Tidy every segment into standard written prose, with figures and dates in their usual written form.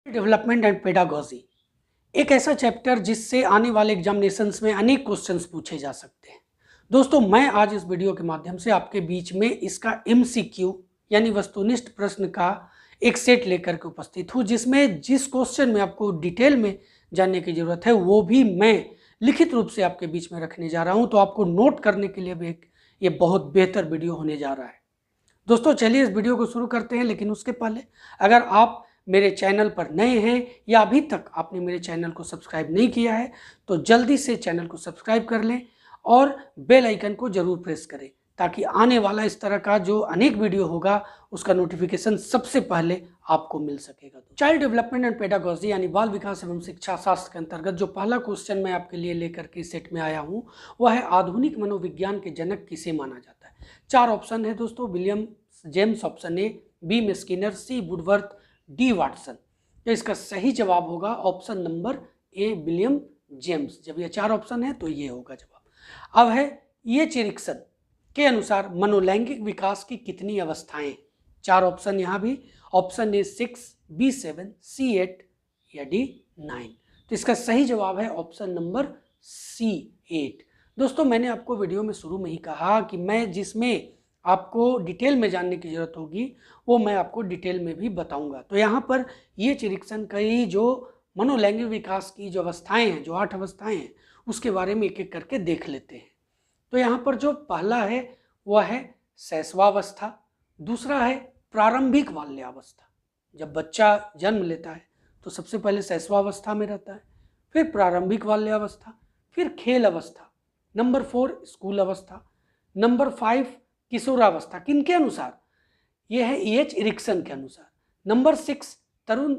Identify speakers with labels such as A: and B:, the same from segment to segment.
A: Development and pedagogy एक ऐसा chapter जिससे आने वाले एग्जामिनेशंस में अनेक क्वेश्चंस पूछे जा सकते हैं। दोस्तों, मैं आज इस वीडियो के माध्यम से आपके बीच में इसका एमसीक्यू यानी वस्तुनिष्ठ प्रश्न का एक सेट लेकर के उपस्थित हूँ, जिसमें जिस क्वेश्चन में आपको डिटेल में जानने की जरूरत है वो भी मैं लिखित रूप से आपके बीच में रखने जा रहा हूँ। तो आपको नोट करने के लिए भी ये बहुत बेहतर वीडियो होने जा रहा है। दोस्तों, चलिए इस वीडियो को शुरू करते हैं। लेकिन उसके पहले अगर आप मेरे चैनल पर नए हैं या अभी तक आपने मेरे चैनल को सब्सक्राइब नहीं किया है तो जल्दी से चैनल को सब्सक्राइब कर लें और बेल आइकन को जरूर प्रेस करें, ताकि आने वाला इस तरह का जो अनेक वीडियो होगा उसका नोटिफिकेशन सबसे पहले आपको मिल सकेगा। चाइल्ड डेवलपमेंट एंड पेडागॉजी यानी बाल विकास एवं शिक्षा शास्त्र के अंतर्गत जो पहला क्वेश्चन मैं आपके लिए लेकर के सेट में आया हूँ वह है, आधुनिक मनोविज्ञान के जनक किसे माना जाता है। 4 ऑप्शन है दोस्तों, William James option A, B में Skinner, C Woodworth, D Watson. तो इसका सही जवाब होगा option number A, William James. जब ये 4 ऑप्शन है तो ये होगा जवाब। अब है ये एरिक्सन के अनुसार मनोलैंगिक विकास की कितनी अवस्थाएं? 4 ऑप्शन यहाँ भी, ऑप्शन ए 6, बी 7, सी 8 या डी 9। तो इसका सही जवाब है ऑप्शन नंबर सी 8। दोस्तों, मैंने आपको वीडियो में शुरू में ही कहा कि मैं जिसमें आपको डिटेल में जानने की जरूरत होगी वो मैं आपको डिटेल में भी बताऊंगा। तो यहाँ पर ये एरिक्सन की जो मनोलैंगिक विकास की जो अवस्थाएं हैं, जो 8 अवस्थाएं हैं, उसके बारे में एक एक करके देख लेते हैं। तो यहाँ पर जो पहला है वह है शैशवावस्था, दूसरा है प्रारंभिक बाल्यावस्था। जब बच्चा जन्म लेता है तो सबसे पहले शैशवावस्था में रहता है, फिर प्रारंभिक बाल्यावस्था, फिर खेल अवस्था, नंबर 4 स्कूल अवस्था, नंबर 5 किशोरावस्था। किनके अनुसार? यह है एच एरिक्सन के अनुसार। नंबर 6 तरुण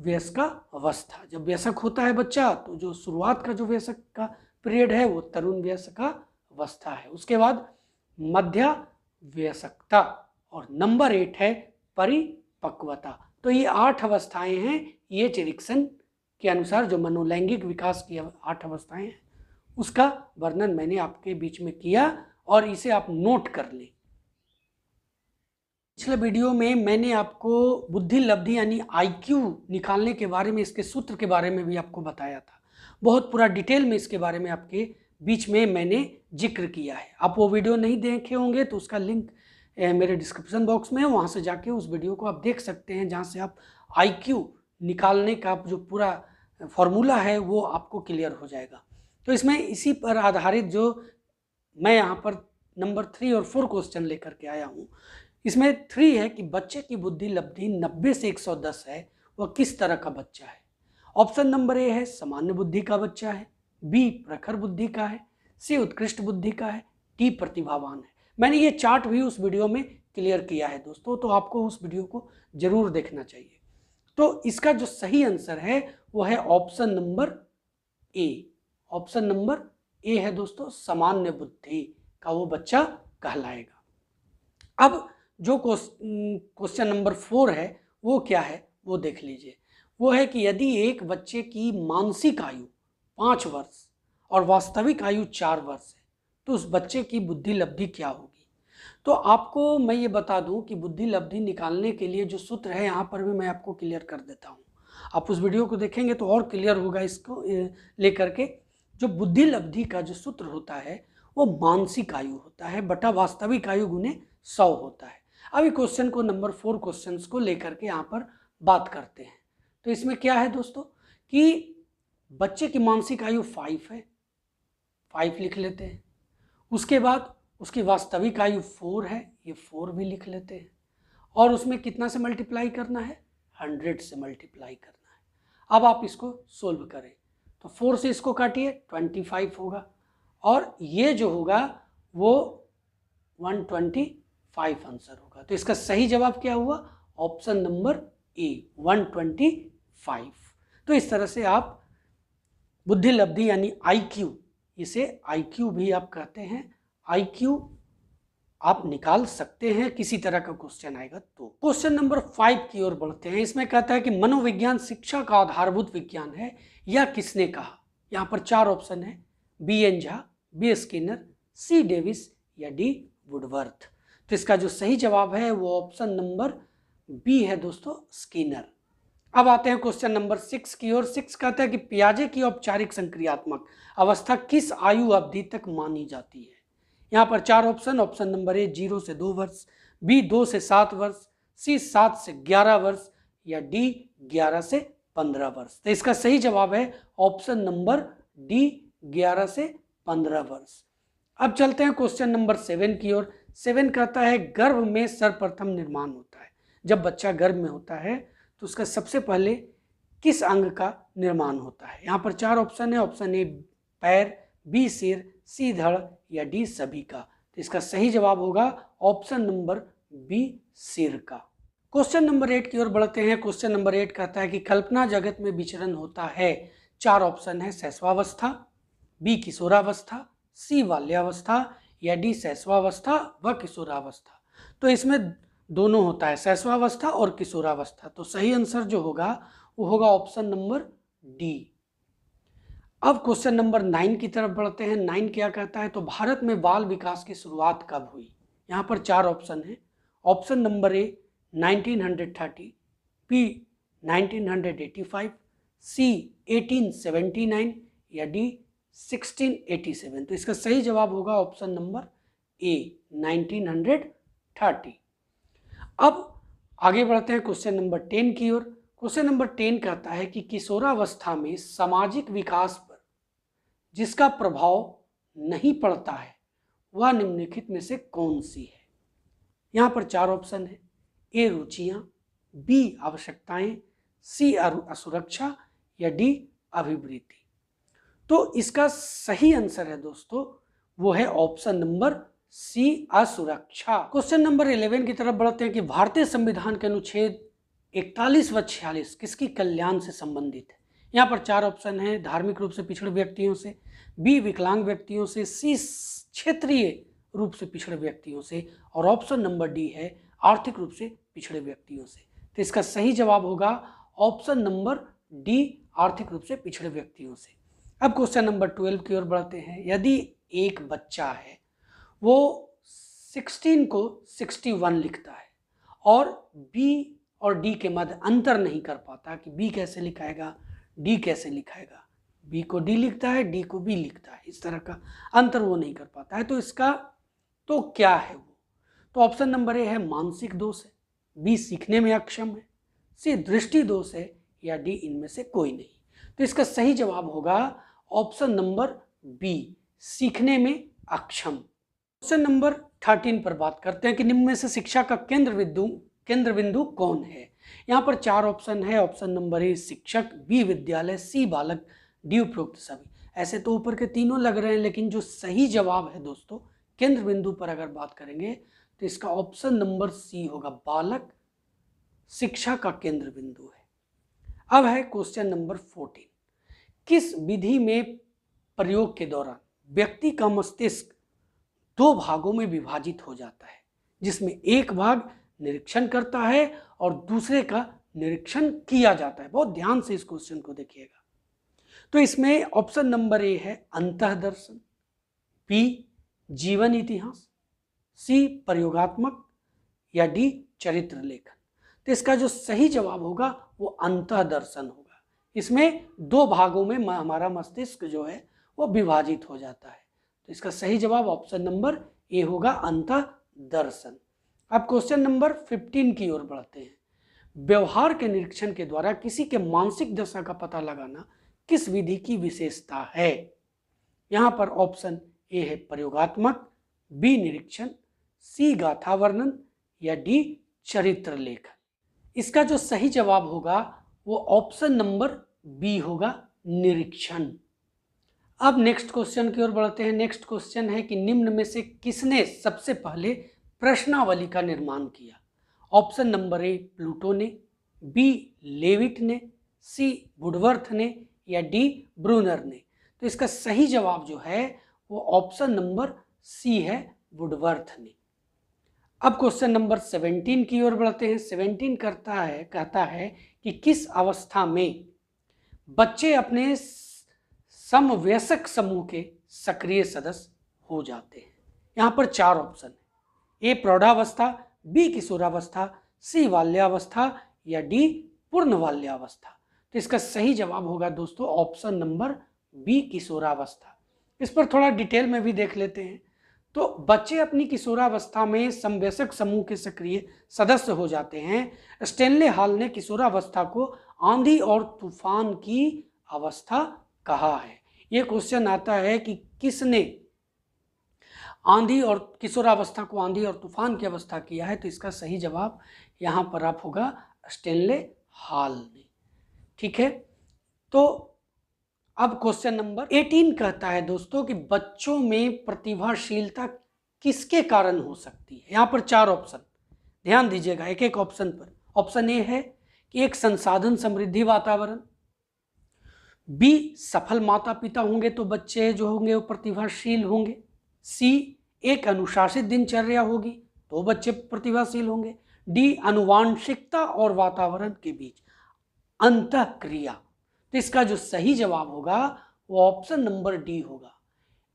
A: वयस्का अवस्था। जब वयस्क होता है बच्चा तो जो शुरुआत का जो वयस्क का पीरियड है वो तरुण वयस्का अवस्था है। उसके बाद मध्य वयस्कता और नंबर 8 है परिपक्वता। तो ये 8 अवस्थाएं हैं एच एरिक्सन के अनुसार, जो मनोलैंगिक विकास की 8 अवस्थाएं हैं उसका वर्णन मैंने आपके बीच में किया और इसे आप नोट कर लें। पिछले वीडियो में मैंने आपको बुद्धि लब्धि यानी आईक्यू निकालने के बारे में, इसके सूत्र के बारे में भी आपको बताया था। बहुत पूरा डिटेल में इसके बारे में आपके बीच में मैंने जिक्र किया है। आप वो वीडियो नहीं देखे होंगे तो उसका लिंक मेरे डिस्क्रिप्शन बॉक्स में है, वहाँ से जाके उस वीडियो को आप देख सकते हैं, जहाँ से आप आईक्यू निकालने का जो पूरा फॉर्मूला है वो आपको क्लियर हो जाएगा। तो इसमें इसी पर आधारित जो मैं यहाँ पर नंबर 3 और 4 क्वेश्चन लेकर के आया हूँ। इसमें 3 है कि बच्चे की बुद्धि लब्धि 90 से 110 है, वह किस तरह का बच्चा है? ऑप्शन नंबर ए है सामान्य बुद्धि का बच्चा है, बी प्रखर बुद्धि का है, सी उत्कृष्ट बुद्धि का है, डी प्रतिभावान है। मैंने ये चार्ट भी उस वीडियो में क्लियर किया है दोस्तों, तो आपको उस वीडियो को जरूर देखना चाहिए। तो इसका जो सही आंसर है वो है ऑप्शन नंबर ए। ऑप्शन नंबर ए है दोस्तों, सामान्य बुद्धि का वो बच्चा कहलाएगा। अब जो क्वेश्चन नंबर 4 है वो क्या है वो देख लीजिए। वो है कि यदि एक बच्चे की मानसिक आयु 5 वर्ष और वास्तविक आयु 4 वर्ष है तो उस बच्चे की बुद्धि लब्धि क्या होगी? तो आपको मैं ये बता दूं कि बुद्धि लब्धि निकालने के लिए जो सूत्र है यहाँ पर भी मैं आपको क्लियर कर देता हूँ। आप उस वीडियो को देखेंगे तो और क्लियर होगा इसको लेकर के। जो बुद्धि लब्धि का जो सूत्र होता है वो मानसिक आयु होता है बटा वास्तविक आयु गुने 100 होता है। अभी क्वेश्चन को नंबर 4 क्वेश्चंस को लेकर के यहाँ पर बात करते हैं। तो इसमें क्या है दोस्तों कि बच्चे की मानसिक आयु 5 है, 5 लिख लेते हैं। उसके बाद उसकी वास्तविक आयु 4 है, ये 4 भी लिख लेते हैं। और उसमें कितना से मल्टीप्लाई करना है? 100 से मल्टीप्लाई करना है। अब आप इसको सोल्व करें तो 4 से इसको काटिए, 25 होगा और ये जो होगा वो 125 आंसर होगा। तो इसका सही जवाब क्या हुआ? ऑप्शन नंबर ए, 125। तो इस तरह से आप बुद्धि लब्धि यानी आईक्यू, इसे आईक्यू भी आप कहते हैं, आईक्यू आप निकाल सकते हैं किसी तरह का क्वेश्चन आएगा तो। क्वेश्चन नंबर 5 की ओर बढ़ते हैं। इसमें कहता है कि मनोविज्ञान शिक्षा का आधारभूत विज्ञान है, यह किसने कहा? यहाँ पर 4 ऑप्शन है, B N Jha, B Skinner, C Davis या डी वुडवर्थ। तो इसका जो सही जवाब है वो ऑप्शन नंबर बी है दोस्तों, स्किनर। अब आते हैं क्वेश्चन नंबर 6 की ओर। 6 कहता है कि पियाजे की औपचारिक संक्रियात्मक अवस्था किस आयु अवधि तक मानी जाती है। यहाँ पर 4 ऑप्शन। ऑप्शन नंबर ए 0 से 2 वर्ष, बी 2 से 7 वर्ष, सी 7 से 11 वर्ष या डी 11 से 15 वर्ष। तो इसका सही जवाब है ऑप्शन नंबर डी 11 से 15 वर्ष। अब चलते हैं क्वेश्चन नंबर 7 की ओर। 7 कहता है गर्भ में सर्वप्रथम निर्माण होता है। जब बच्चा गर्भ में होता है तो उसका सबसे पहले किस अंग का निर्माण होता है। यहाँ पर 4 ऑप्शन है। ऑप्शन ए पैर, बी सिर, सी धड़ या डी सभी का। तो इसका सही जवाब होगा ऑप्शन नंबर बी सिर का। क्वेश्चन नंबर 8 की ओर बढ़ते हैं। क्वेश्चन नंबर 8 कहता है कि कल्पना जगत में विचरण होता है। 4 ऑप्शन है। शैशवावस्था, बी किशोरावस्था, सी बाल्यावस्था या डी शैशवावस्था व किशोरावस्था। तो इसमें दोनों होता है, शैशवावस्था और किशोरावस्था। तो सही आंसर जो होगा वो होगा ऑप्शन नंबर डी। अब क्वेश्चन नंबर 9 की तरफ बढ़ते हैं। 9 क्या कहता है, तो भारत में बाल विकास की शुरुआत कब हुई। यहाँ पर 4 ऑप्शन है। ऑप्शन नंबर ए 1930, बी 1985, सी 1879 या डी 1687। तो इसका सही जवाब होगा ऑप्शन नंबर ए 1930। अब आगे बढ़ते हैं क्वेश्चन नंबर 10 की ओर। क्वेश्चन नंबर 10 कहता है कि किशोरावस्था में सामाजिक विकास पर जिसका प्रभाव नहीं पड़ता है वह निम्नलिखित में से कौन सी है। यहाँ पर 4 ऑप्शन है। ए रुचियाँ, बी आवश्यकताएं, सी असुरक्षा या डी अभिवृत्ति। तो इसका सही आंसर है दोस्तों वो है ऑप्शन नंबर सी असुरक्षा। क्वेश्चन नंबर 11 की तरफ बढ़ते हैं कि भारतीय संविधान के अनुच्छेद 41 व 46 किसकी कल्याण से संबंधित है। यहाँ पर 4 ऑप्शन है। धार्मिक रूप से पिछड़े व्यक्तियों से, बी विकलांग व्यक्तियों से, सी क्षेत्रीय रूप से पिछड़े व्यक्तियों से और ऑप्शन नंबर डी है आर्थिक रूप से पिछड़े व्यक्तियों से। तो इसका सही जवाब होगा ऑप्शन नंबर डी आर्थिक रूप से पिछड़े व्यक्तियों से। अब क्वेश्चन नंबर 12 की ओर बढ़ते हैं। यदि एक बच्चा है वो 16 को 61 लिखता है और बी और डी के मध्य अंतर नहीं कर पाता कि बी कैसे लिखाएगा, डी कैसे लिखाएगा, बी को डी लिखता है, डी को बी लिखता है, इस तरह का अंतर वो नहीं कर पाता है, तो इसका तो क्या है वो। तो ऑप्शन नंबर ए है मानसिक दोष है, बी सीखने में अक्षम है, सी दृष्टि दोष है या डी इनमें से कोई नहीं। तो इसका सही जवाब होगा ऑप्शन नंबर बी सीखने में अक्षम। क्वेश्चन नंबर 13 पर बात करते हैं कि निम्न में से शिक्षा का केंद्र बिंदु कौन है। यहाँ पर 4 ऑप्शन है। ऑप्शन नंबर ए शिक्षक, बी विद्यालय, सी बालक, डी उपरोक्त सभी। ऐसे तो ऊपर के तीनों लग रहे हैं लेकिन जो सही जवाब है दोस्तों केंद्र बिंदु पर अगर बात करेंगे तो इसका ऑप्शन नंबर सी होगा, बालक शिक्षा का केंद्र बिंदु है। अब है क्वेश्चन नंबर 14। किस विधि में प्रयोग के दौरान व्यक्ति का मस्तिष्क 2 भागों में विभाजित हो जाता है, जिसमें एक भाग निरीक्षण करता है और दूसरे का निरीक्षण किया जाता है। बहुत ध्यान से इस क्वेश्चन को देखिएगा। तो इसमें ऑप्शन नंबर ए है अंतःदर्शन, बी जीवन इतिहास, सी प्रयोगात्मक या डी चरित्र लेखन। तो इसका जो सही जवाब होगा वो अंतःदर्शन होगा। इसमें 2 भागों में हमारा मस्तिष्क जो है वो विभाजित हो जाता है। तो इसका सही जवाब ऑप्शन नंबर ए होगा अंतःदर्शन। अब क्वेश्चन नंबर 15 की ओर बढ़ते हैं। व्यवहार के निरीक्षण के द्वारा किसी के मानसिक दशा का पता लगाना किस विधि की विशेषता है। यहाँ पर ऑप्शन ए है प्रयोगात्मक, बी निरीक्षण, सी गाथा वर्णन या डी चरित्र लेखन। इसका जो सही जवाब होगा वो ऑप्शन नंबर बी होगा, निरीक्षण। अब नेक्स्ट क्वेश्चन की ओर बढ़ते हैं। नेक्स्ट क्वेश्चन है कि निम्न में से किसने सबसे पहले प्रश्नावली का निर्माण किया। ऑप्शन नंबर ए प्लूटो ने, बी लेविट ने, सी वुडवर्थ ने या डी ब्रूनर ने। तो इसका सही जवाब जो है वो ऑप्शन नंबर सी है, वुडवर्थ ने। अब क्वेश्चन नंबर 17 की ओर बढ़ते हैं। 17 कहता है कि किस अवस्था में बच्चे अपने समवयस्क समूह के सक्रिय सदस्य हो जाते हैं। यहाँ पर 4 ऑप्शन है। ए प्रौढ़ावस्था, बी किशोरावस्था, सी बाल्यावस्था या डी पूर्ण बाल्यावस्था। तो इसका सही जवाब होगा दोस्तों ऑप्शन नंबर बी, किशोरावस्था। इस पर थोड़ा डिटेल में भी देख लेते हैं। तो बच्चे अपनी किशोरावस्था में समवयस्क समूह के सक्रिय सदस्य हो जाते हैं। स्टेनले हॉल ने किशोरावस्था को आंधी और तूफान की अवस्था कहा है। यह क्वेश्चन आता है कि किसने आंधी और किशोरावस्था को आंधी और तूफान की अवस्था किया है। तो इसका सही जवाब यहाँ पर आप होगा स्टेनले हॉल ने। ठीक है, तो अब क्वेश्चन नंबर 18 कहता है दोस्तों कि बच्चों में प्रतिभाशीलता किसके कारण हो सकती है। यहाँ पर 4 ऑप्शन, ध्यान दीजिएगा एक एक ऑप्शन पर। ऑप्शन ए है कि एक संसाधन समृद्धि वातावरण, बी सफल माता पिता होंगे तो बच्चे जो होंगे वो प्रतिभाशील होंगे, सी एक अनुशासित दिनचर्या होगी तो बच्चे प्रतिभाशील होंगे, डी आनुवांशिकता और वातावरण के बीच अंतःक्रिया। तो इसका जो सही जवाब होगा वो ऑप्शन नंबर डी होगा।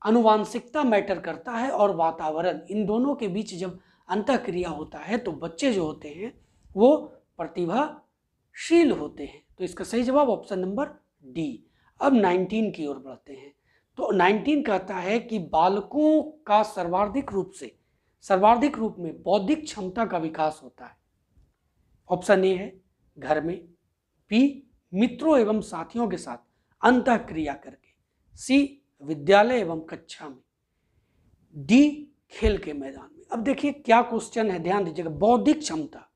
A: आनुवांशिकता मैटर करता है और वातावरण, इन दोनों के बीच जब अंतःक्रिया होता है तो बच्चे जो होते हैं वो प्रतिभाशील होते हैं। तो इसका सही जवाब ऑप्शन नंबर डी। अब 19 की ओर बढ़ते हैं। तो 19 कहता है कि बालकों का सर्वाधिक रूप में बौद्धिक क्षमता का विकास होता है। ऑप्शन ए है घर में, बी मित्रों एवं साथियों के साथ अंतःक्रिया करके, सी विद्यालय एवं कक्षा में, डी खेल के मैदान में। अब देखिए क्या क्वेश्चन है, ध्यान दीजिएगा। बौद्धिक क्षमता,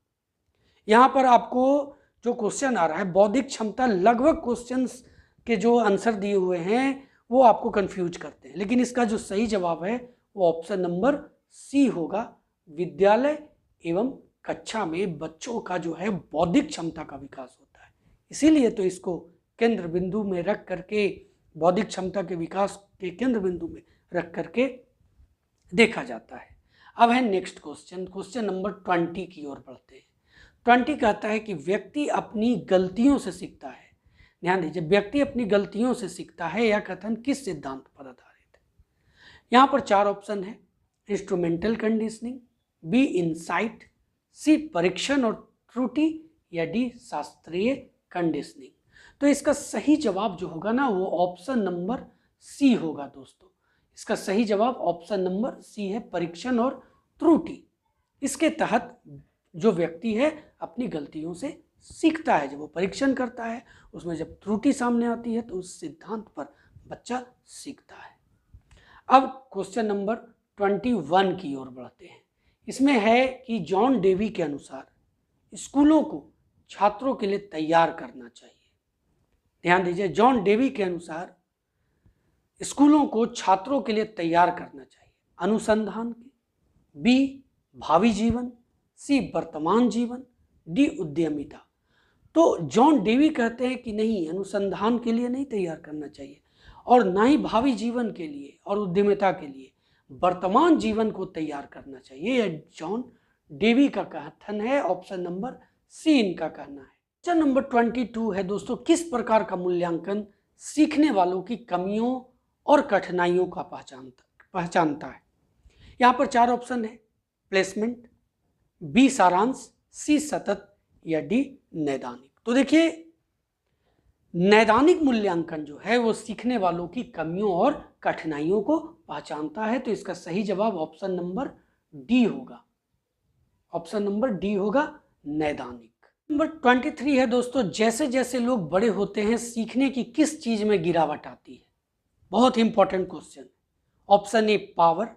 A: यहां पर आपको जो क्वेश्चन आ रहा है बौद्धिक क्षमता, लगभग क्वेश्चंस के जो आंसर दिए हुए हैं वो आपको कंफ्यूज करते हैं, लेकिन इसका जो सही जवाब है वो ऑप्शन नंबर सी होगा। विद्यालय एवं कक्षा में बच्चों का जो है बौद्धिक क्षमता का विकास होता है, इसीलिए तो इसको केंद्र बिंदु में रख करके, बौद्धिक क्षमता के विकास के केंद्र बिंदु में रख करके देखा जाता है। अब है नेक्स्ट क्वेश्चन, क्वेश्चन नंबर 20 की ओर बढ़ते हैं। 20 कहता है कि व्यक्ति अपनी गलतियों से सीखता है। ध्यान दीजिए, व्यक्ति अपनी गलतियों से सीखता है, यह कथन किस सिद्धांत पर आधारित है। यहाँ पर 4 ऑप्शन है, इंस्ट्रूमेंटल कंडीशनिंग, बी इनसाइट, सी परीक्षण और त्रुटि, या डी शास्त्रीय कंडीशनिंग। तो इसका सही जवाब जो होगा ना वो ऑप्शन नंबर सी होगा दोस्तों। इसका सही जवाब ऑप्शन नंबर सी है, परीक्षण और त्रुटि। इसके तहत जो व्यक्ति है अपनी गलतियों से सीखता है, जब वो परीक्षण करता है उसमें जब त्रुटि सामने आती है तो उस सिद्धांत पर बच्चा सीखता है। अब क्वेश्चन नंबर 21 की ओर बढ़ते हैं। इसमें है कि जॉन डेवी के अनुसार स्कूलों को छात्रों के लिए तैयार करना चाहिए। ध्यान दीजिए, जॉन डेवी के अनुसार स्कूलों को छात्रों के लिए तैयार करना चाहिए अनुसंधान के, बी भावी जीवन, सी वर्तमान जीवन, डी उद्यमिता। तो जॉन डेवी कहते हैं कि नहीं, अनुसंधान के लिए नहीं तैयार करना चाहिए और ना ही भावी जीवन के लिए और उद्यमिता के लिए, वर्तमान जीवन को तैयार करना चाहिए। यह जॉन डेवी का कथन है, ऑप्शन नंबर सी इनका कहना है। क्वेश्चन नंबर 22 है दोस्तों, किस प्रकार का मूल्यांकन सीखने वालों की कमियों और कठिनाइयों का पहचानता है। यहाँ पर 4 ऑप्शन है, प्लेसमेंट, बी सारांश, सी सतत, या डी नैदानिक। तो देखिए नैदानिक मूल्यांकन जो है वो सीखने वालों की कमियों और कठिनाइयों को पहचानता है। तो इसका सही जवाब ऑप्शन नंबर डी होगा, ऑप्शन नंबर डी होगा नैदानिक। नंबर 23 है दोस्तों, जैसे जैसे लोग बड़े होते हैं सीखने की किस चीज में गिरावट आती है। बहुत important question. Option A power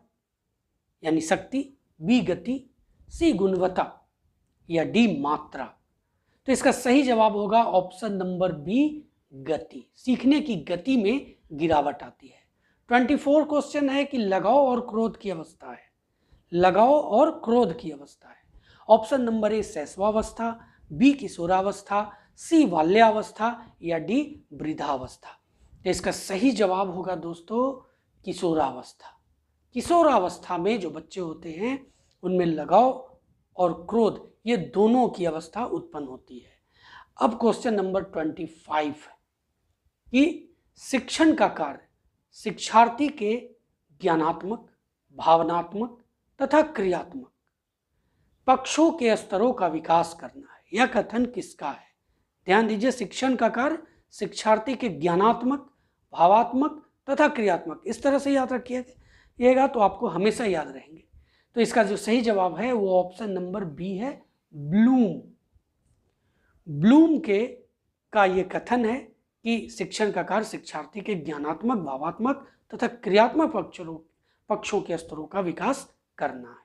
A: यानी शक्ति, बी गति, सी गुणवत्ता, या डी मात्रा। तो इसका सही जवाब होगा ऑप्शन नंबर बी गति, सीखने की गति में गिरावट आती है। 24 क्वेश्चन है कि लगाव और क्रोध की अवस्था है, लगाव और क्रोध की अवस्था है। ऑप्शन नंबर ए शैशवावस्था, बी किशोरावस्था, सी बाल्यावस्था, या डी वृद्धावस्था। तो इसका सही जवाब होगा दोस्तों किशोरावस्था। किशोरावस्था में जो बच्चे होते हैं उनमें लगाव और क्रोध ये दोनों की अवस्था उत्पन्न होती है। अब क्वेश्चन नंबर 25 कि शिक्षण का कार्य शिक्षार्थी के ज्ञानात्मक, भावनात्मक तथा क्रियात्मक पक्षों के स्तरों का विकास करना है। यह कथन किसका है? ध्यान दीजिए, शिक्षण का कार्य शिक्षार्थी के ज्ञानात्मक, भावात्मक तथा क्रियात्मक, इस तरह से याद रखिएगा तो आपको हमेशा याद रहेंगे। तो इसका जो सही जवाब है वो ऑप्शन नंबर बी है, ब्लूम। ब्लूम का ये कथन है कि शिक्षण का कार्य शिक्षार्थी के ज्ञानात्मक, भावात्मक तथा क्रियात्मक पक्षों के स्तरों का विकास करना है।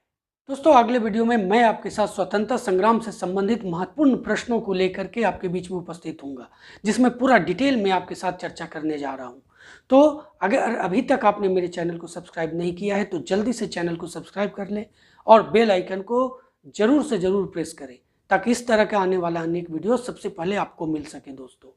A: दोस्तों, अगले वीडियो में मैं आपके साथ स्वतंत्रता संग्राम से संबंधित महत्वपूर्ण प्रश्नों को लेकर के आपके बीच में उपस्थित होऊंगा, जिसमें पूरा डिटेल में आपके साथ चर्चा करने जा रहा हूं। तो अगर अभी तक आपने मेरे चैनल को सब्सक्राइब नहीं किया है तो जल्दी से चैनल को सब्सक्राइब कर लें और बेल आइकन को जरूर से जरूर प्रेस करें, ताकि इस तरह का आने वाला अनेक वीडियो सबसे पहले आपको मिल सके। दोस्तों